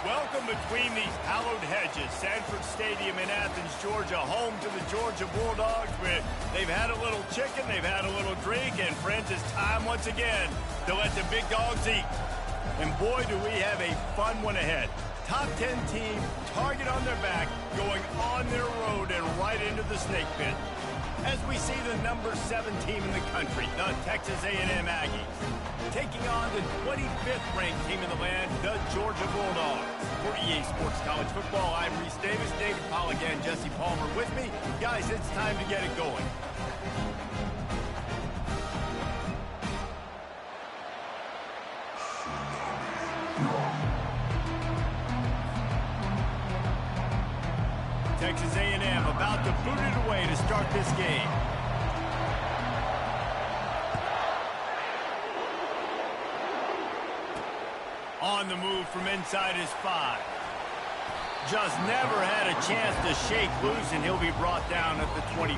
Welcome between these hallowed hedges. Sanford Stadium in Athens, Georgia, home to the Georgia Bulldogs. Where they've had a little chicken, they've had a little drink, and friends, it's time once again to let the big dogs eat. And boy, do we have a fun one ahead. Top 10 team, target on their back, going on their road and right into the snake pit. As we see the number 7 team in the country, the Texas A&M Aggies, taking on the 25th ranked team in the land, the Georgia Bulldogs. For EA Sports College Football, I'm Reese Davis, David Pollack, and Jesse Palmer with me. Guys, it's time to get it going. Texas A&M about to boot it away to start this game. On the move from inside his 5. Just never had a chance to shake loose, and he'll be brought down at the 24.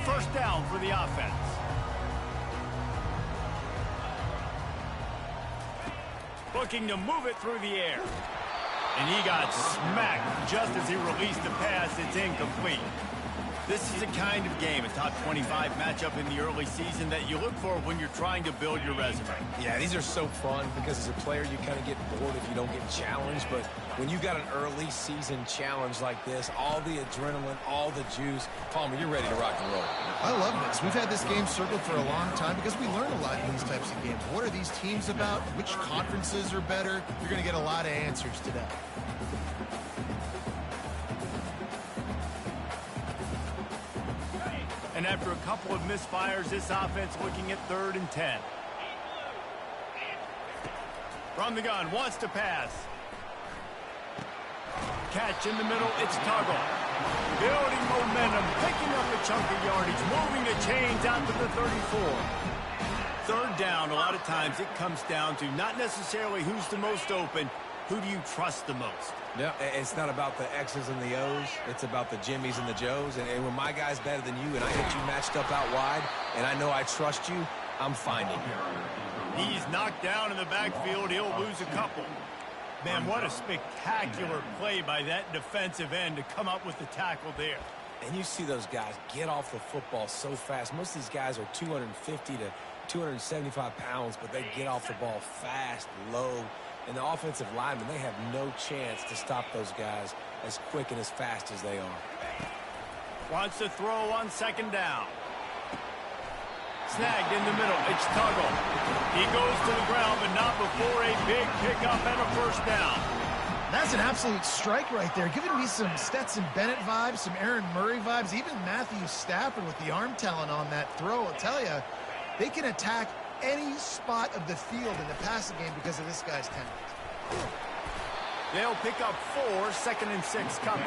First down for the offense. Looking to move it through the air. And he got smacked just as he released the pass. It's incomplete. This is a kind of game, a top 25 matchup in the early season that you look for when you're trying to build your resume. Yeah, these are so fun because as a player, you kind of get bored if you don't get challenged. But when you got an early season challenge like this, all the adrenaline, all the juice, Palmer, you're ready to rock and roll. I love this. We've had this game circled for a long time because we learn a lot in these types of games. What are these teams about? Which conferences are better? You're going to get a lot of answers today. And after a couple of misfires, this offense looking at 3rd and 10. From the gun, wants to pass. Catch in the middle, it's Tuggle. Building momentum, picking up a chunk of yardage, moving the chains out to the 34. 3rd down, a lot of times it comes down to not necessarily who's the most open, who do you trust the most? Yeah, it's not about the X's and the O's. It's about the Jimmys and the Joes. And when my guy's better than you and I get you matched up out wide and I know I trust you, I'm finding you. He's knocked down in the backfield. He'll lose a couple. Man, what a spectacular play by that defensive end to come up with the tackle there. And you see those guys get off the football so fast. Most of these guys are 250 to 275 pounds, but they get off the ball fast, low. And the offensive linemen, they have no chance to stop those guys as quick and as fast as they are. Wants to throw on 2nd down. Snagged in the middle. It's Tuggle. He goes to the ground, but not before a big pickup and a 1st down. That's an absolute strike right there. Giving me some Stetson Bennett vibes, some Aaron Murray vibes, even Matthew Stafford with the arm talent on that throw. I'll tell you, they can attack any spot of the field in the passing game because of this guy's talent. They'll pick up 4, 2nd and 6 coming.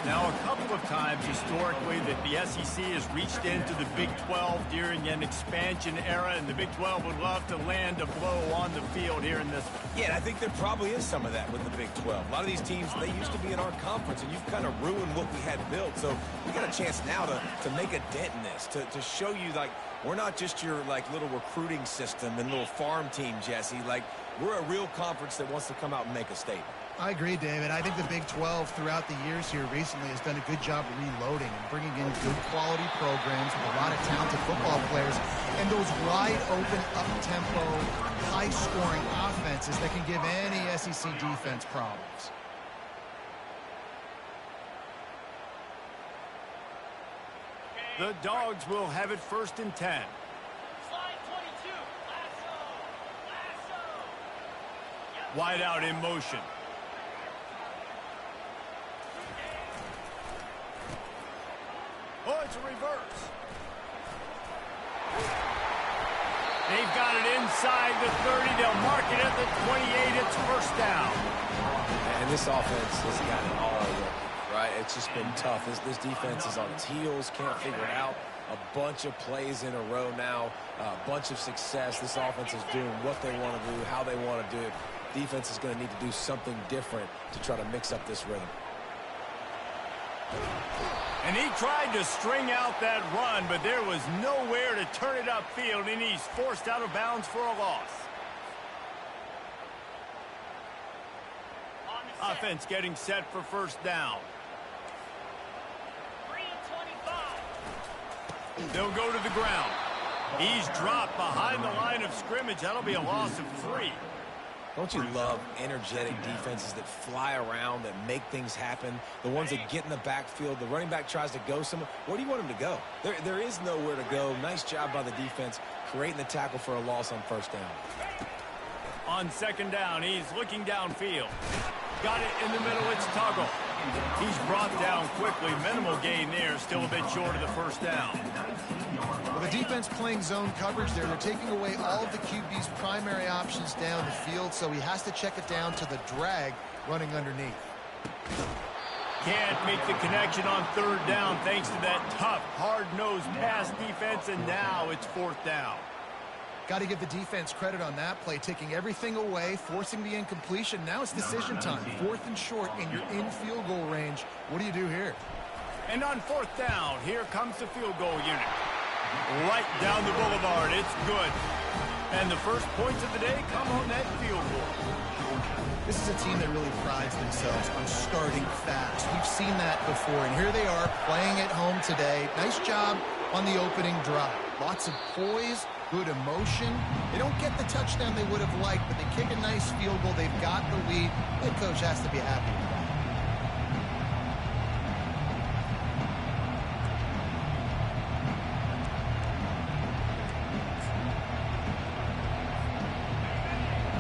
Now, a couple of times historically that the SEC has reached into the Big 12 during an expansion era, and the Big 12 would love to land a blow on the field here in this one. Yeah, and I think there probably is some of that with the Big 12. A lot of these teams, they used to be in our conference, and you've kind of ruined what we had built. So we got a chance now to make a dent in this, to show you, like, we're not just your, like, little recruiting system and little farm team, Jesse. Like, we're a real conference that wants to come out and make a statement. I agree, David. I think the Big 12 throughout the years here recently has done a good job of reloading and bringing in good quality programs with a lot of talented football players and those wide open, up-tempo, high-scoring offenses that can give any SEC defense problems. The Dogs will have it 1st and 10. Wide out in motion. Oh, it's a reverse. They've got it inside the 30. They'll mark it at the 28. It's 1st down. And this offense has got it all already, right? It's just been tough. This defense is on its heels, can't figure it out. A bunch of plays in a row now, a bunch of success. This offense is doing what they want to do, how they want to do it. Defense is going to need to do something different to try to mix up this rhythm. And he tried to string out that run, but there was nowhere to turn it upfield, and he's forced out of bounds for a loss. Offense getting set for first down. They'll go to the ground. He's dropped behind the line of scrimmage. That'll be a loss of 3. Don't you love energetic defenses that fly around, that make things happen, the ones that get in the backfield, the running back tries to go somewhere. Where do you want him to go? There is nowhere to go. Nice job by the defense creating the tackle for a loss on first down. On second down, he's looking downfield. Got it in the middle. It's Tuggle. He's brought down quickly. Minimal gain there. Still a bit short of the first down. Well, the defense playing zone coverage there. They're taking away all of the QB's primary options down the field, so he has to check it down to the drag running underneath. Can't make the connection on third down thanks to that tough, hard-nosed pass defense, and now it's fourth down. Got to give the defense credit on that play, taking everything away, forcing the incompletion. Now it's decision time. 4th and short, and you're in field goal range. What do you do here? And on fourth down, here comes the field goal unit. Right down the boulevard. It's good. And the first points of the day come on that field goal. This is a team that really prides themselves on starting fast. We've seen that before, and here they are playing at home today. Nice job on the opening drive. Lots of poise, good emotion. They don't get the touchdown they would have liked, but they kick a nice field goal. They've got the lead. Head coach has to be happy with that.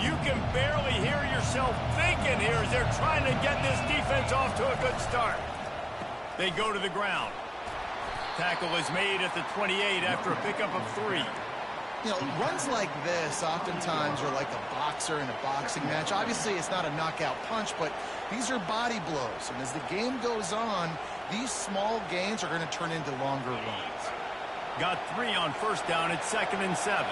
You can barely hear yourself thinking here as they're trying to get this defense off to a good start. They go to the ground. Tackle is made at the 28 after a pickup of 3. You know, runs like this oftentimes are like a boxer in a boxing match. Obviously, it's not a knockout punch, but these are body blows. And as the game goes on, these small gains are going to turn into longer runs. Got 3 on first down. It's 2nd and 7.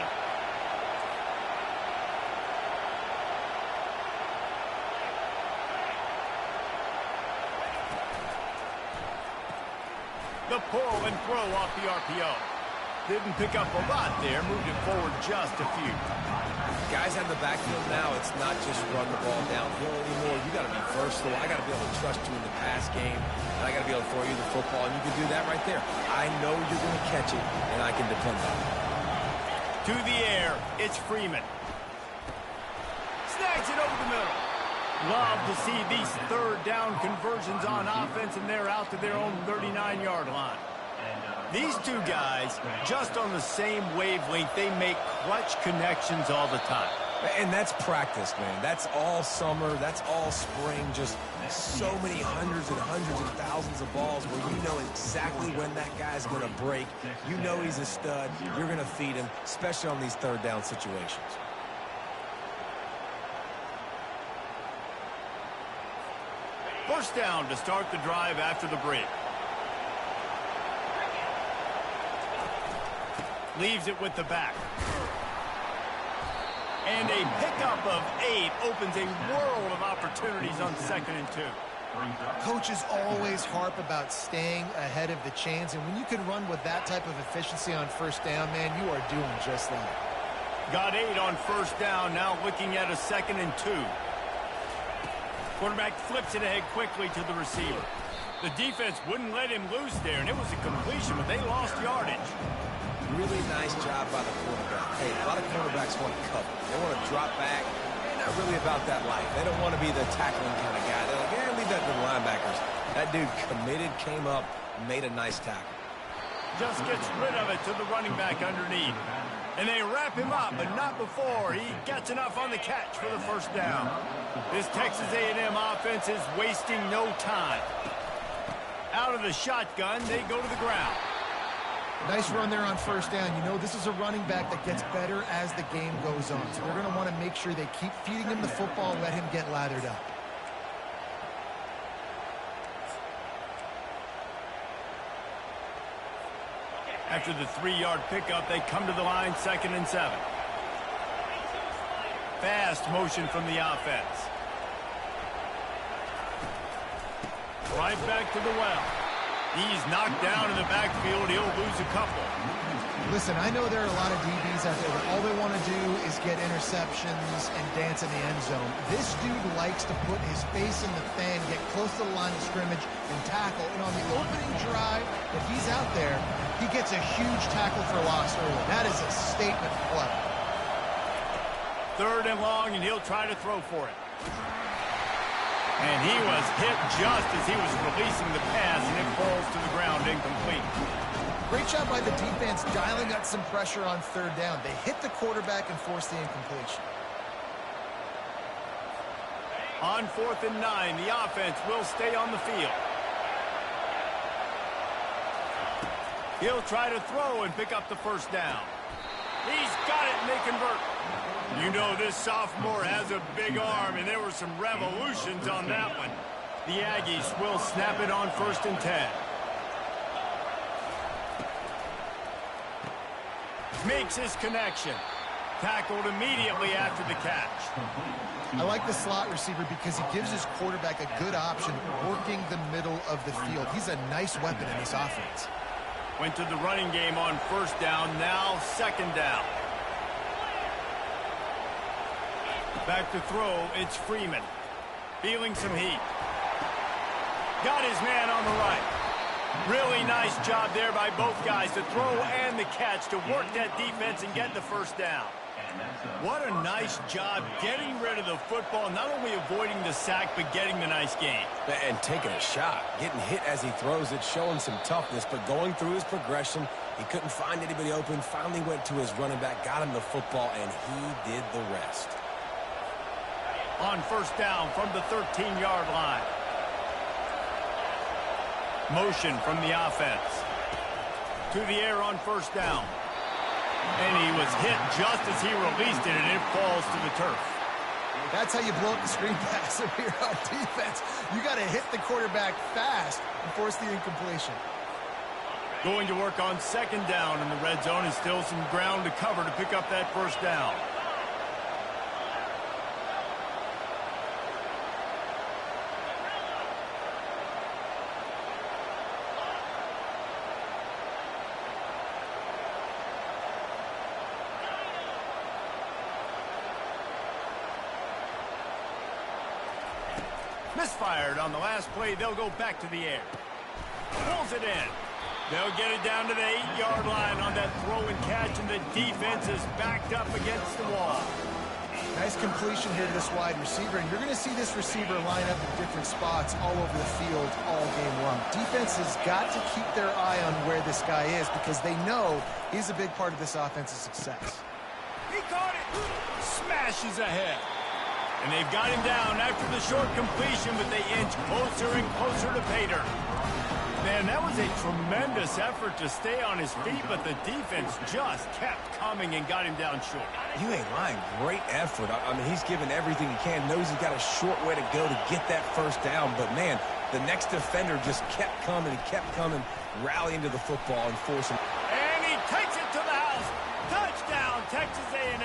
The pull and throw off the RPO. Didn't pick up a lot there. Moved it forward just a few. Guys have the backfield now. It's not just run the ball downhill anymore. You got to be versatile. I got to be able to trust you in the pass game, and I got to be able to throw you the football, and you can do that right there. I know you're going to catch it, and I can depend on it. To the air, it's Freeman. Snags it over the middle. Love to see these third down conversions on offense, and they're out to their own 39-yard line. These two guys, just on the same wavelength, they make clutch connections all the time. And that's practice, man. That's all summer. That's all spring. Just so many hundreds and hundreds and thousands of balls where you know exactly when that guy's going to break. You know he's a stud. You're going to feed him, especially on these third down situations. First down to start the drive after the break. Leaves it with the back. And a pickup of 8 opens a world of opportunities on 2nd and 2. Coaches always harp about staying ahead of the chains, and when you can run with that type of efficiency on first down, man, you are doing just that. Got 8 on first down, now looking at a 2nd and 2. Quarterback flips it ahead quickly to the receiver. The defense wouldn't let him loose there, and it was a completion, but they lost yardage. Really nice job by the quarterback. Hey, a lot of quarterbacks want to cover. They want to drop back. They're not really about that life. They don't want to be the tackling kind of guy. They're like, yeah, leave that to the linebackers. That dude committed, came up, made a nice tackle. Just gets rid of it to the running back underneath. And they wrap him up, but not before he gets enough on the catch for the first down. This Texas A&M offense is wasting no time. Out of the shotgun, they go to the ground. Nice run there on first down. You know, this is a running back that gets better as the game goes on. So they're going to want to make sure they keep feeding him the football and let him get lathered up. After the 3-yard pickup, they come to the line, 2nd and 7. Fast motion from the offense. Right back to the well. He's knocked down in the backfield. He'll lose a couple. Listen, I know there are a lot of DBs out there that all they want to do is get interceptions and dance in the end zone. This dude likes to put his face in the fan, get close to the line of scrimmage, and tackle. And on the opening drive that he's out there, he gets a huge tackle for loss early. That is a statement play. 3rd and long, and he'll try to throw for it. And he was hit just as he was releasing the pass, and it falls to the ground incomplete. Great job by the defense dialing up some pressure on 3rd down. They hit the quarterback and forced the incompletion. On 4th and 9, the offense will stay on the field. He'll try to throw and pick up the 1st down. He's got it, and they convert. You know this sophomore has a big arm, and there were some revolutions on that one. The Aggies will snap it on 1st and 10. Makes his connection. Tackled immediately after the catch. I like the slot receiver because he gives his quarterback a good option working the middle of the field. He's a nice weapon in this offense. Went to the running game on 1st down, now 2nd down. Back to throw, it's Freeman. Feeling some heat. Got his man on the right. Really nice job there by both guys to throw and the catch to work that defense and get the 1st down. What a nice job getting rid of the football, not only avoiding the sack, but getting the nice gain. And taking a shot, getting hit as he throws it, showing some toughness, but going through his progression, he couldn't find anybody open, finally went to his running back, got him the football, and he did the rest. On 1st down from the 13-yard line. Motion from the offense. To the air on 1st down. And he was hit just as he released it, and it falls to the turf. That's how you blow up the screen pass if you're on defense. You got to hit the quarterback fast and force the incompletion. Going to work on 2nd down in the red zone, and still some ground to cover to pick up that 1st down. Misfired on the last play. They'll go back to the air. Pulls it in. They'll get it down to the 8-yard line on that throw and catch, and the defense is backed up against the wall. Nice completion here to this wide receiver, and you're going to see this receiver line up in different spots all over the field all game long. Defense has got to keep their eye on where this guy is because they know he's a big part of this offense's success. He caught it. Smashes ahead. And they've got him down after the short completion, but they inch closer and closer to pay dirt. Man, that was a tremendous effort to stay on his feet, but the defense just kept coming and got him down short. You ain't lying. Great effort. I mean, he's given everything he can. Knows he's got a short way to go to get that 1st down. But, man, the next defender just kept coming, rallying to the football and forcing. And he takes it to the house. Touchdown, Texas A&M.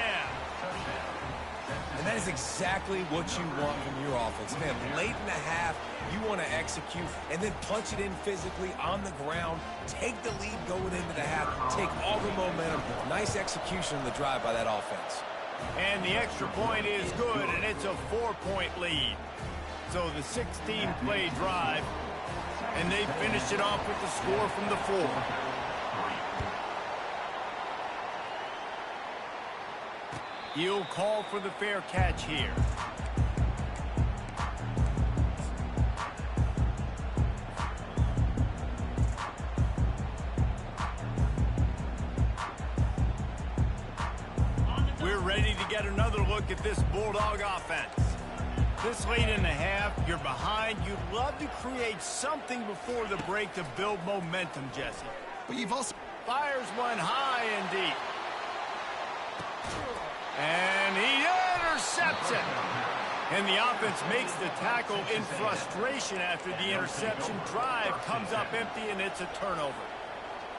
And that is exactly what you want from your offense. Man, late in the half, you want to execute and then punch it in physically on the ground, take the lead going into the half, take all the momentum. Nice execution on the drive by that offense. And the extra point is good, and it's a 4-point lead. So the 16-play drive, and they finished it off with the score from the 4. He'll call for the fair catch here. We're ready to get another look at this Bulldog offense. This late in the half, you're behind. You'd love to create something before the break to build momentum, Jesse. But you've also fires one high and deep. And he intercepts it. And the offense makes the tackle in frustration after the interception. Drive comes up empty, and it's a turnover.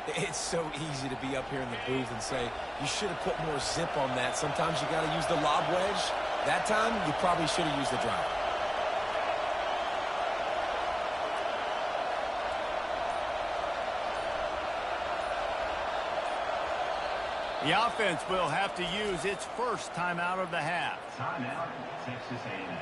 It's so easy to be up here in the booth and say, you should have put more zip on that. Sometimes you got to use the lob wedge. That time, you probably should have used the drive. The offense will have to use its first timeout of the half. Timeout, Texas A&M.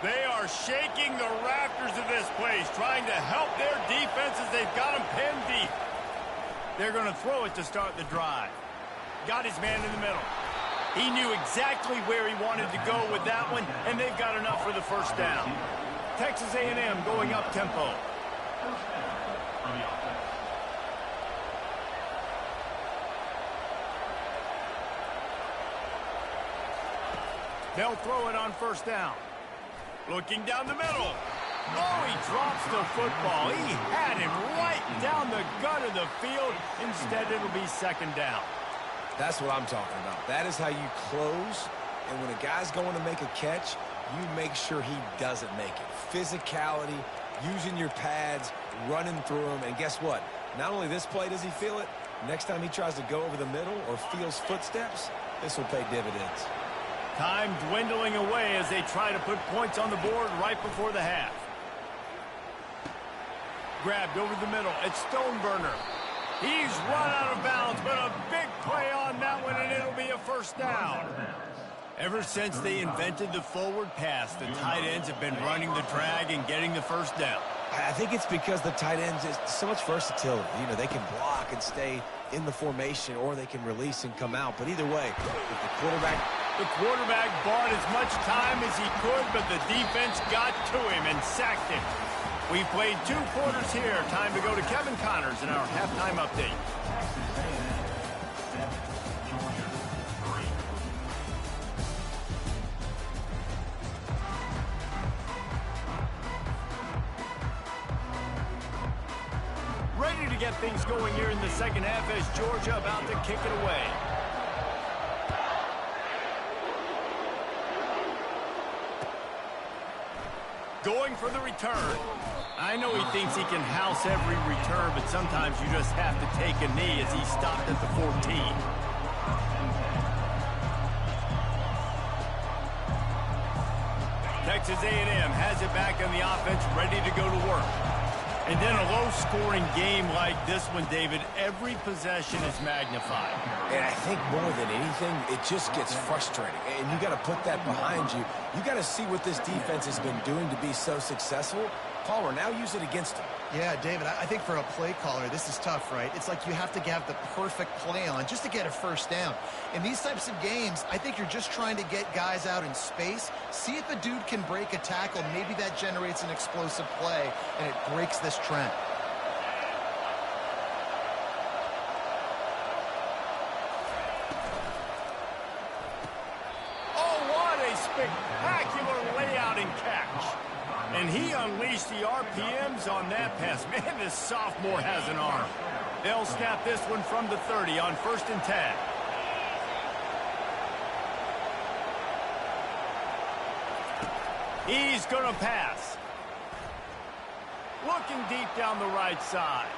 They are shaking the rafters of this place, trying to help their defense as they've got them pinned deep. They're going to throw it to start the drive. Got his man in the middle. He knew exactly where he wanted to go with that one, and they've got enough for the first down. Texas A&M going up tempo. They'll throw it on first down. Looking down the middle. Oh, he drops the football. He had him right down the gut of the field. Instead, it'll be second down. That's what I'm talking about. That is how you close. And when a guy's going to make a catch, you make sure he doesn't make it. Physicality, using your pads, running through them. And guess what? Not only this play does he feel it, next time he tries to go over the middle or feels footsteps, this will pay dividends. Time dwindling away as they try to put points on the board right before the half. Grabbed over the middle. It's Stoneburner. He's run out of bounds, but a big play on that one, and it'll be a first down. Ever since they invented the forward pass, the tight ends have been running the drag and getting the first down. I think it's because the tight ends is so much versatility. You know, they can block and stay in the formation, or they can release and come out. But either way, if the quarterback bought as much time as he could, but the defense got to him and sacked him. We've played 2 quarters here. Time to go to Kevin Connors in our halftime update. Ready to get things going here in the second half as Georgia about to kick it away. Going for the return. I know he thinks he can house every return, but sometimes you just have to take a knee as he stopped at the 14. Texas A&M has it back in the offense, ready to go to work. And then a low-scoring game like this one, David, every possession is magnified. And I think more than anything, it just gets frustrating. And you got to put that behind you. You got to see what this defense has been doing to be so successful. Caller, now use it against him. Yeah, David, I think for a play caller, this is tough, right? It's like you have to have the perfect play on just to get a first down. In these types of games, I think you're just trying to get guys out in space, see if a dude can break a tackle. Maybe that generates an explosive play, and it breaks this trend. Oh, what a spectacular layout and catch. And he unleashed the RPMs on that pass. Man, this sophomore has an arm. They'll snap this one from the 30 on 1st and 10. He's going to pass. Looking deep down the right side.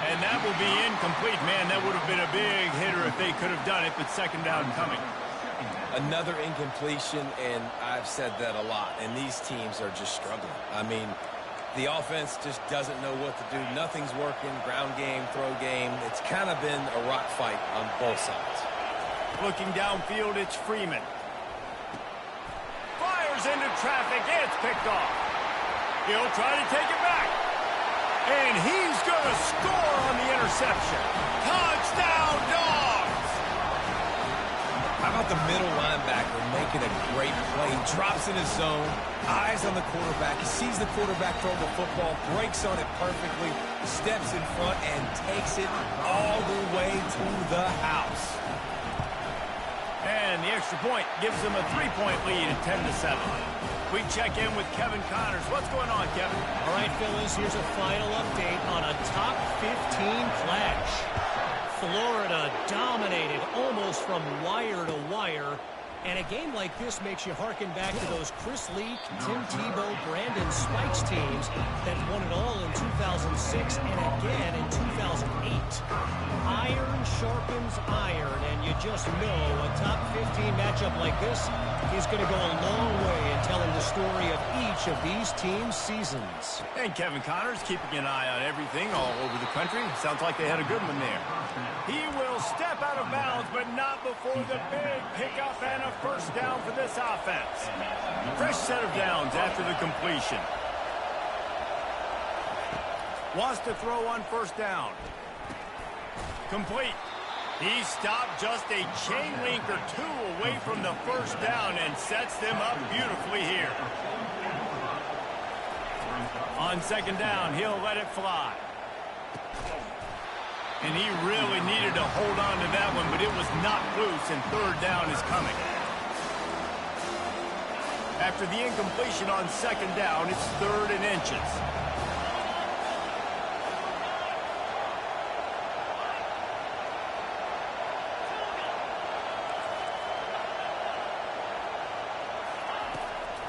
And that will be incomplete. Man, that would have been a big hitter if they could have done it, but second down coming. Another incompletion, and I've said that a lot, and these teams are just struggling. I mean, the offense just doesn't know what to do. Nothing's working, ground game, throw game. It's kind of been a rock fight on both sides. Looking downfield, it's Freeman. Fires into traffic, it's picked off. He'll try to take it back. And he's going to score on the interception. Touchdown, Dawgs! How about the middle linebacker making a great play? He drops in his zone, eyes on the quarterback. He sees the quarterback throw the football, breaks on it perfectly, steps in front, and takes it all the way to the house. And the extra point gives them a 3-point lead at 10-7. We check in with Kevin Connors. What's going on, Kevin? All right, fellas, here's a final update on a top 15 clash. Florida dominated almost from wire to wire, And a game like this makes you harken back to those Chris Leak, Tim Tebow, Brandon Spikes teams that won it all in 2006 and again in 2008. Iron sharpens iron, and you just know a top 15 matchup like this is going to go a long way in telling the story of each of these teams' seasons. And Kevin Connors keeping an eye on everything all over the country. Sounds like they had a good one there. He will step out of bounds, but not before the big pickup and a first down for this offense. Fresh set of downs after the completion. Wants to throw on first down. Complete. He stopped just a chain link or two away from the first down and sets them up beautifully here. On second down, he'll let it fly. And he really needed to hold on to that one, but it was not loose, and third down is coming. After the incompletion on second down, it's 3rd and inches.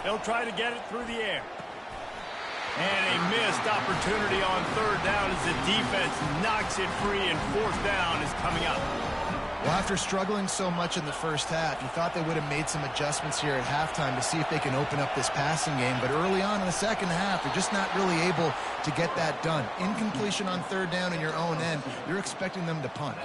They'll try to get it through the air. And a missed opportunity on third down as the defense knocks it free, and fourth down is coming up. Well, after struggling so much in the first half, you thought they would have made some adjustments here at halftime to see if they can open up this passing game. But early on in the second half, they're just not really able to get that done. Incompletion on third down in your own end, you're expecting them to punt.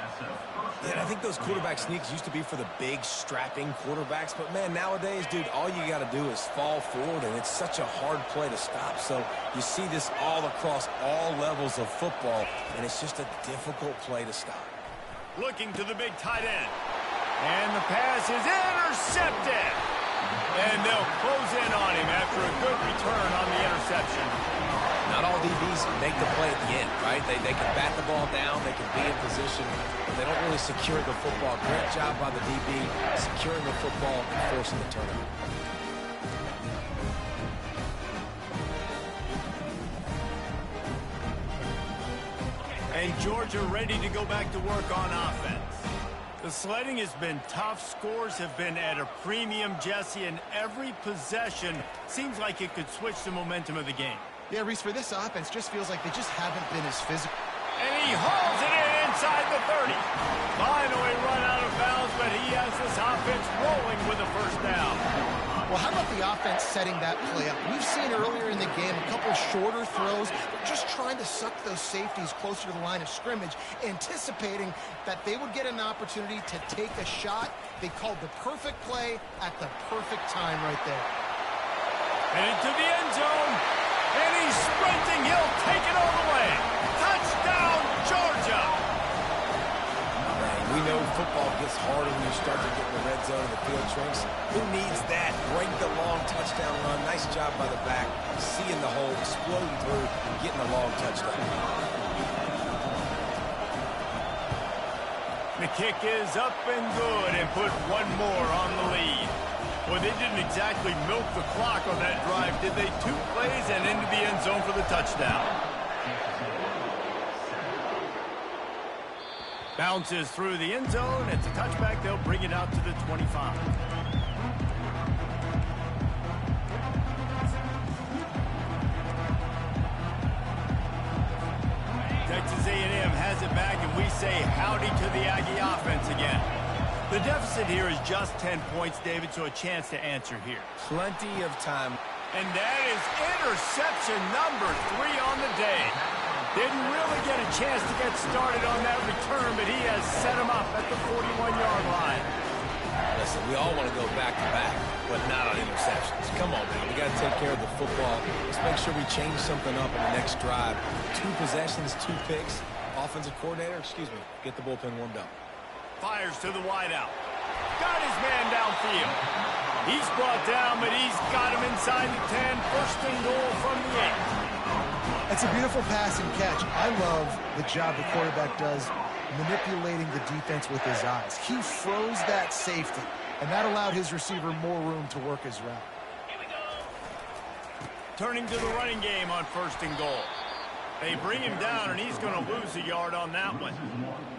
Yeah, and I think those quarterback sneaks used to be for the big, strapping quarterbacks. But, man, nowadays, dude, all you got to do is fall forward, and it's such a hard play to stop. So you see this all across all levels of football, and it's just a difficult play to stop. Looking to the big tight end. And the pass is intercepted. And they'll close in on him after a good return on the interception. Not all DBs make the play at the end, right? They can bat the ball down, they can be in position, but they don't really secure the football. Great job by the DB securing the football and forcing the turnover. And Georgia ready to go back to work on offense. The sledding has been tough. Scores have been at a premium, Jesse, and every possession seems like it could switch the momentum of the game. Yeah, Reese, for this offense, just feels like they just haven't been as physical. And he hauls it in inside the 30. Finally run out of bounds, but he has this offense rolling with a first down. Well, how about the offense setting that play up? We've seen earlier in the game a couple shorter throws. They're just trying to suck those safeties closer to the line of scrimmage, anticipating that they would get an opportunity to take a shot. They called the perfect play at the perfect time right there. And into the end zone. And he's sprinting. He'll take it all the way. Touchdown, Georgia. We know football gets harder when you start to get in the red zone and the field shrinks. Who needs that? Break the long touchdown run. Nice job by the back. Seeing the hole, exploding through, getting a long touchdown. The kick is up and good and put one more on the lead. Well, they didn't exactly milk the clock on that drive, did they? 2 plays and into the end zone for the touchdown. Bounces through the end zone. It's a touchback. They'll bring it out to the 25. Texas A&M has it back, and we say howdy to the Aggie offense again. The deficit here is just 10 points, David, so a chance to answer here. Plenty of time. And that is interception number 3 on the day. Didn't really get a chance to get started on that return, but he has set him up at the 41-yard line. Listen, we all want to go back-to-back, but not on interceptions. Come on, man. We got to take care of the football. Let's make sure we change something up in the next drive. 2 possessions, 2 picks. Offensive coordinator, get the bullpen warmed up. Fires to the wideout. Got his man downfield. He's brought down, but he's got him inside the 10. First and goal from the 8. It's a beautiful pass and catch. I love the job the quarterback does manipulating the defense with his eyes. He froze that safety, and that allowed his receiver more room to work his route. Turning to the running game on first and goal. They bring him down, and he's going to lose a yard on that one.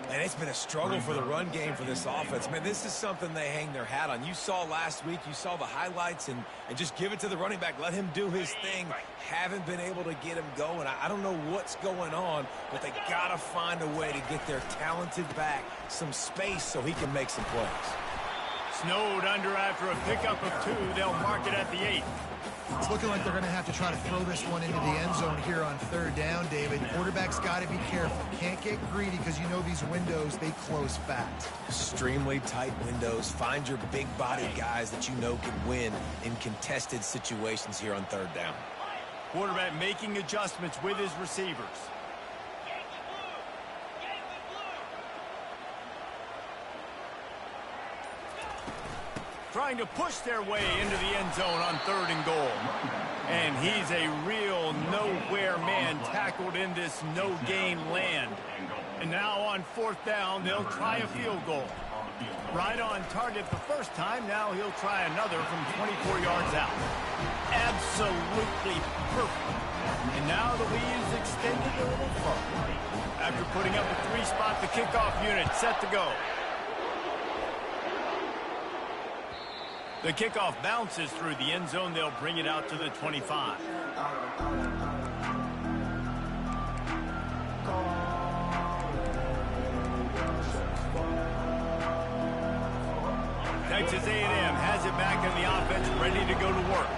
And it's been a struggle for the run game for this offense. Man, this is something they hang their hat on. You saw last week, you saw the highlights, and just give it to the running back. Let him do his thing. Haven't been able to get him going. I don't know what's going on, but they got to find a way to get their talented back some space so he can make some plays. Snowed under after a pickup of 2. They'll mark it at the 8. It's looking like they're going to have to try to throw this one into the end zone here on 3rd down, David. Quarterback's got to be careful. Can't get greedy because you know these windows, they close fast. Extremely tight windows. Find your big-bodied guys that you know can win in contested situations here on 3rd down. Quarterback making adjustments with his receivers. Trying to push their way into the end zone on 3rd and goal. And he's a real nowhere man tackled in this no-gain land. And now on 4th down, they'll try a field goal. Right on target the first time. Now he'll try another from 24 yards out. Absolutely perfect. And now the lead is extended a little further. After putting up a 3-spot, the kickoff unit set to go. The kickoff bounces through the end zone. They'll bring it out to the 25. Texas A&M has it back in the offense, ready to go to work.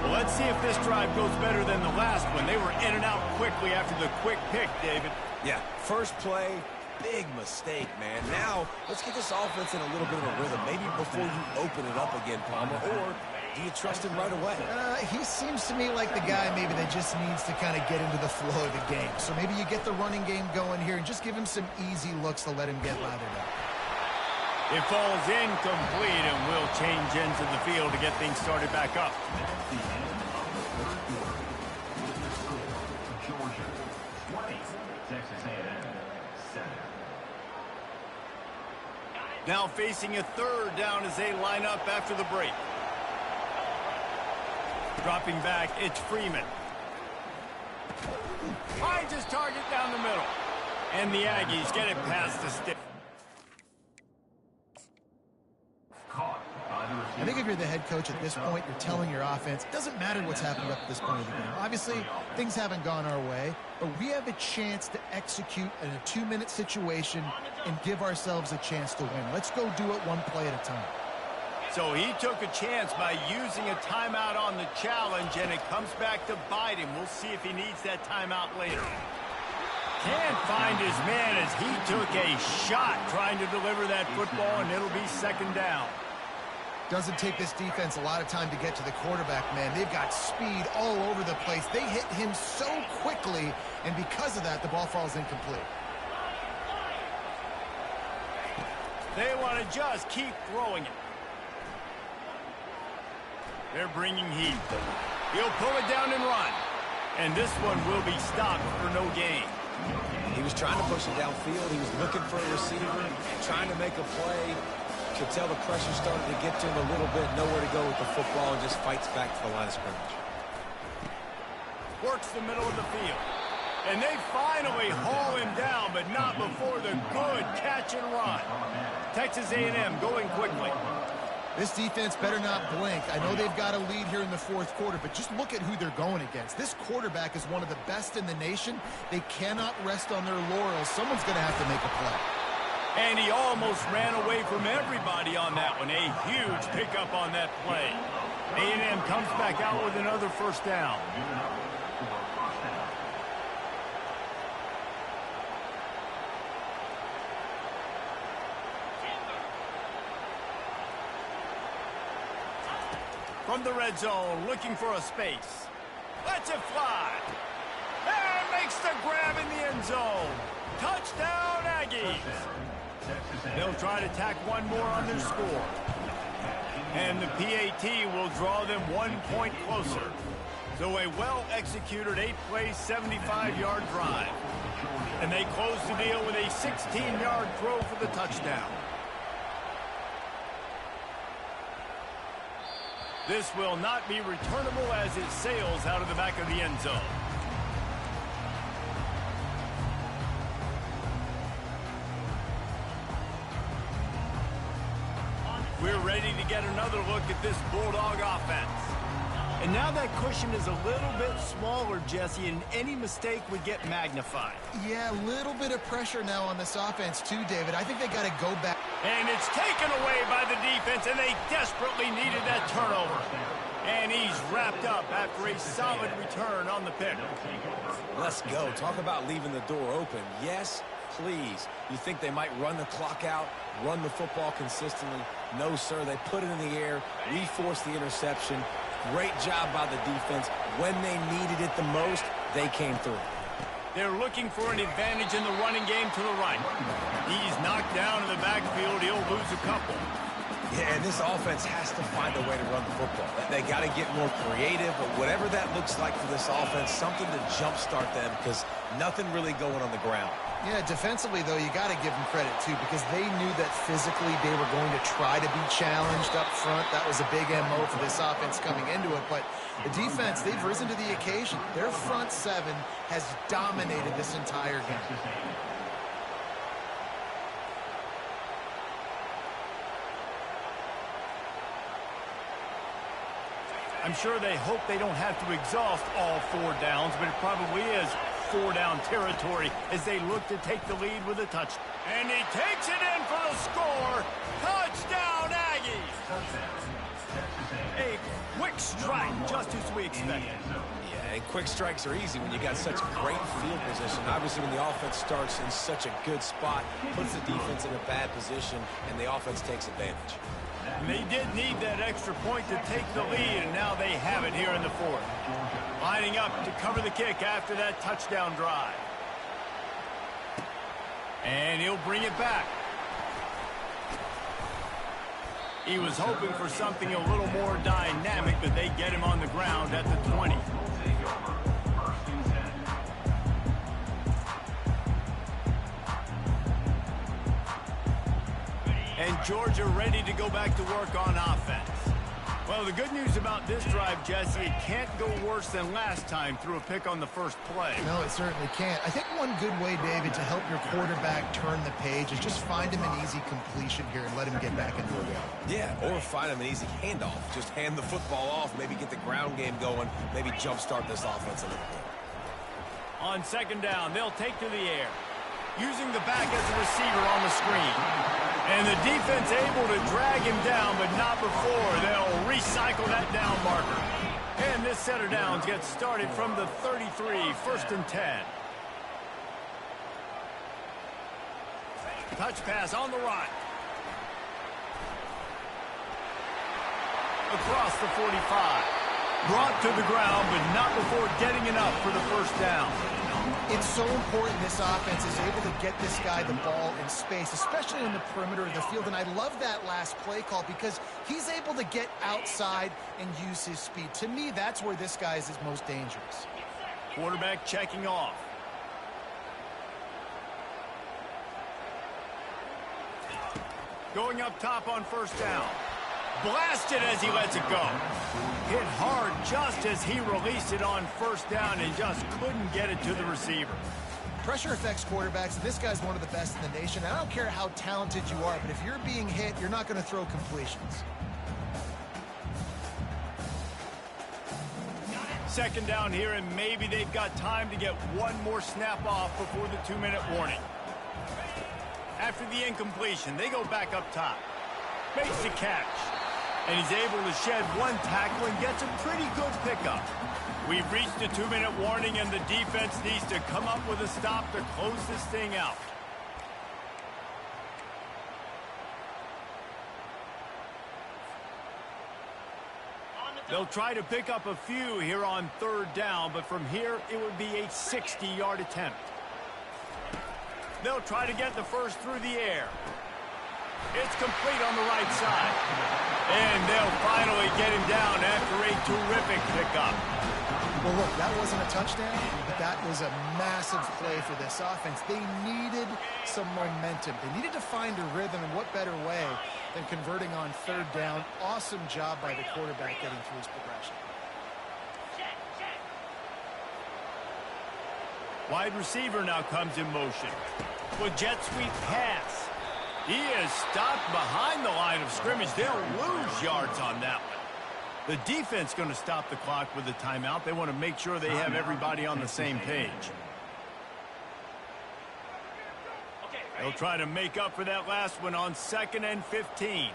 Well, let's see if this drive goes better than the last one. They were in and out quickly after the quick pick, David. Yeah, first play. Big mistake, man. Now, let's get this offense in a little bit of a rhythm. Maybe before you open it up again, Palmer, or do you trust him right away? He seems to me like the guy maybe that just needs to kind of get into the flow of the game. So maybe you get the running game going here and just give him some easy looks to let him get lathered up. It falls incomplete, and we'll change into the field to get things started back up. Georgia, 20, Texas A&M, 7. Now facing a 3rd down as they line up after the break. Dropping back, it's Freeman. Finds his target down the middle. And the Aggies get it past the stick. I think if you're the head coach at this point, you're telling your offense, it doesn't matter what's happened up to this point of the game. Obviously, things haven't gone our way, but we have a chance to execute in a 2-minute situation and give ourselves a chance to win. Let's go do it one play at a time. So he took a chance by using a timeout on the challenge, and it comes back to bite him. We'll see if he needs that timeout later. Can't find his man as he took a shot trying to deliver that football, and it'll be 2nd down. Doesn't take this defense a lot of time to get to the quarterback, man. They've got speed all over the place. They hit him so quickly, and because of that, the ball falls incomplete. They want to just keep throwing it. They're bringing heat. He'll pull it down and run. And this one will be stopped for no gain. He was trying to push it downfield. He was looking for a receiver, trying to make a play. Could tell the pressure started to get to him a little bit. Nowhere to go with the football, and just fights back to the line of scrimmage. Works the middle of the field. And they finally haul him down, but not before the good catch and run. Texas A&M going quickly. This defense better not blink. I know they've got a lead here in the 4th quarter, but just look at who they're going against. This quarterback is one of the best in the nation. They cannot rest on their laurels. Someone's going to have to make a play. And he almost ran away from everybody on that one. A huge pickup on that play. A&M comes back out with another 1st down. From the red zone, looking for a space. Lets it fly. And makes the grab in the end zone. Touchdown, Aggies. They'll try to tack one more on their score. And the PAT will draw them 1 point closer. So a well-executed 8-play, 75-yard drive. And they close the deal with a 16-yard throw for the touchdown. This will not be returnable as it sails out of the back of the end zone. We're ready to get another look at this Bulldog offense. And now that cushion is a little bit smaller, Jesse, and any mistake would get magnified. Yeah, a little bit of pressure now on this offense too, David. I think they got to go back. And it's taken away by the defense, and they desperately needed that turnover. And he's wrapped up after a solid return on the pick. Let's go. Talk about leaving the door open. Yes, please. You think they might run the clock out, run the football consistently? No, sir. They put it in the air. We forced the interception. Great job by the defense. When they needed it the most, they came through. They're looking for an advantage in the running game to the right. He's knocked down in the backfield. He'll lose a couple. Yeah, and this offense has to find a way to run the football. They got to get more creative, but whatever that looks like for this offense, something to jumpstart them because nothing really going on the ground. Yeah, defensively, though, you got to give them credit, too, because they knew that physically they were going to try to be challenged up front. That was a big MO for this offense coming into it. But the defense, they've risen to the occasion. Their front seven has dominated this entire game. I'm sure they hope they don't have to exhaust all 4 downs, but it probably is 4-down territory as they look to take the lead with a touchdown. And he takes it in for the score. Touchdown, Aggies! A quick strike, just as we expected. Yeah, and quick strikes are easy when you got such great field position. Obviously, when the offense starts in such a good spot, puts the defense in a bad position, and the offense takes advantage. And they did need that extra point to take the lead, and now they have it here in the 4th. Lining up to cover the kick after that touchdown drive. And he'll bring it back. He was hoping for something a little more dynamic, but they get him on the ground at the 20. And Georgia ready to go back to work on offense. Well, the good news about this drive, Jesse, it can't go worse than last time through a pick on the first play. No, it certainly can't. I think one good way, David, to help your quarterback turn the page is just find him an easy completion here and let him get back into the game. Yeah, or find him an easy handoff. Just hand the football off, maybe get the ground game going, maybe jumpstart this offense a little bit. On 2nd down, they'll take to the air, using the back as a receiver on the screen. And the defense able to drag him down, but not before. They'll recycle that down marker. And this set of downs gets started from the 33, 1st and 10. Touch pass on the right. Across the 45. Brought to the ground, but not before getting enough for the 1st down. It's so important this offense is able to get this guy the ball in space, especially on the perimeter of the field. And I love that last play call because he's able to get outside and use his speed. To me, that's where this guy is his most dangerous. Quarterback checking off. Going up top on 1st down. Blasted as he lets it go. Hit hard just as he released it on 1st down and just couldn't get it to the receiver. Pressure affects quarterbacks, and this guy's one of the best in the nation. I don't care how talented you are, but if you're being hit, you're not going to throw completions. 2nd down here, and maybe they've got time to get one more snap off before the 2-minute warning. After the incompletion, they go back up top. Makes the catch. And he's able to shed one tackle and gets a pretty good pickup. We've reached a 2-minute warning, and the defense needs to come up with a stop to close this thing out. They'll try to pick up a few here on 3rd down, but from here it would be a 60-yard attempt. They'll try to get the 1st through the air. It's complete on the right side. And they'll finally get him down after a terrific pickup. Well, look, that wasn't a touchdown, but that was a massive play for this offense. They needed some momentum. They needed to find a rhythm, and what better way than converting on 3rd down. Awesome job by the quarterback getting through his progression. Wide receiver now comes in motion. With jet sweep pass. He is stopped behind the line of scrimmage. They'll lose yards on that one. The defense going to stop the clock with the timeout. They want to make sure they have everybody on the same page. They'll try to make up for that last one on 2nd and 15.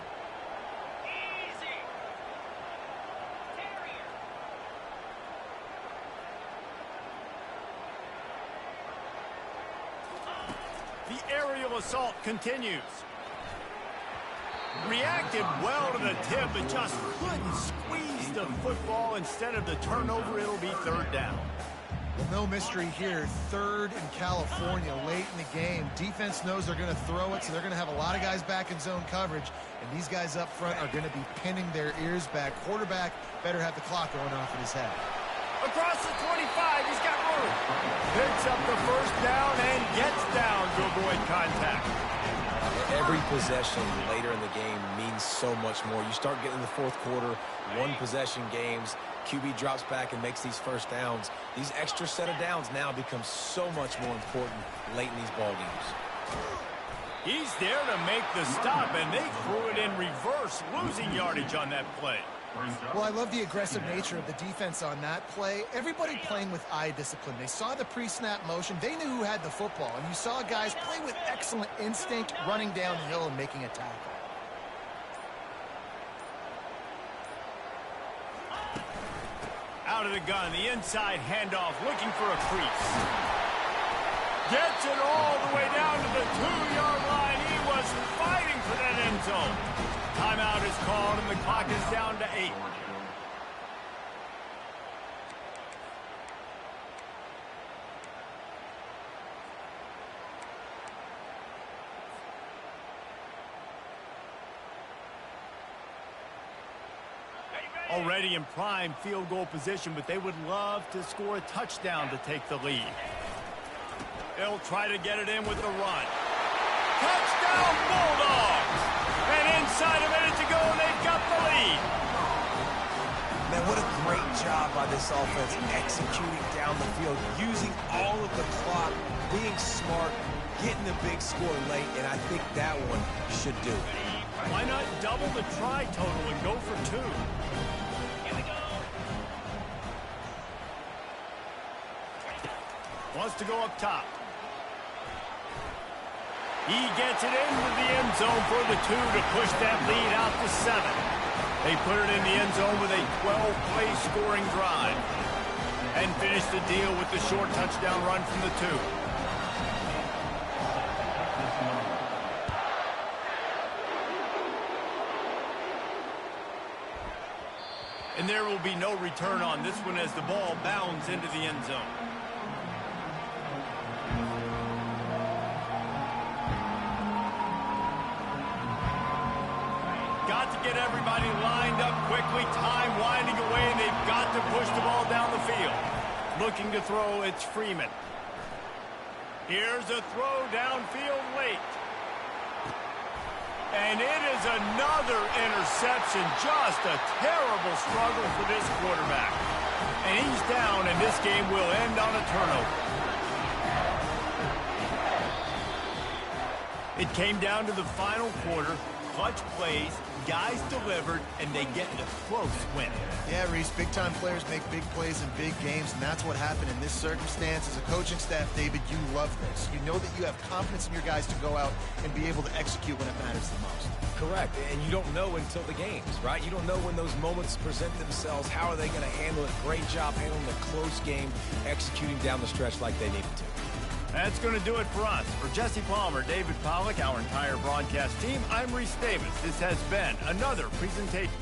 The aerial assault continues. Reacted well to the tip, but just couldn't squeeze the football. Instead of the turnover, it'll be 3rd down. Well, no mystery here. 3rd in California late in the game. Defense knows they're going to throw it, so they're going to have a lot of guys back in zone coverage, and these guys up front are going to be pinning their ears back. Quarterback better have the clock going off in his head. Across the 25, he's got room. Picks up the 1st down and gets down to avoid contact. Every possession later in the game means so much more. You start getting in the 4th quarter, 1-possession games, QB drops back and makes these 1st downs. These extra set of downs now become so much more important late in these ball games. He's there to make the stop, and they threw it in reverse, losing yardage on that play. Well, I love the aggressive nature of the defense on that play. Everybody playing with eye discipline. They saw the pre-snap motion. They knew who had the football. And you saw guys play with excellent instinct, running downhill and making a tackle. Out of the gun, the inside handoff, looking for a crease. Gets it all the way down to the 2-yard line. He was fighting for that end zone. Timeout is called, and the clock is down to 8. Already in prime field goal position, but they would love to score a touchdown to take the lead. They'll try to get it in with the run. Touchdown, Bulldogs! And inside a minute to go, and they've got the lead. Man, what a great job by this offense executing down the field, using all of the clock, being smart, getting the big score late, and I think that one should do it. Why not double the try total and go for 2? Here we go. Wants to go up top. He gets it into the end zone for the 2 to push that lead out to 7. They put it in the end zone with a 12-play scoring drive and finish the deal with the short touchdown run from the 2. And there will be no return on this one as the ball bounds into the end zone. Got to get everybody lined up quickly, time winding away, and they've got to push the ball down the field. Looking to throw, it's Freeman. Here's a throw downfield late. And it is another interception. Just a terrible struggle for this quarterback. And he's down, and this game will end on a turnover. It came down to the final quarter. Clutch plays, guys delivered, and they get a close win. Yeah, Reese, big-time players make big plays in big games, and that's what happened in this circumstance. As a coaching staff, David, you love this. You know that you have confidence in your guys to go out and be able to execute when it matters the most. Correct, and you don't know until the games, right? You don't know when those moments present themselves. How are they going to handle it? Great job handling the close game, executing down the stretch like they needed to. That's going to do it for us. For Jesse Palmer, David Pollack, our entire broadcast team, I'm Reese Davis. This has been another presentation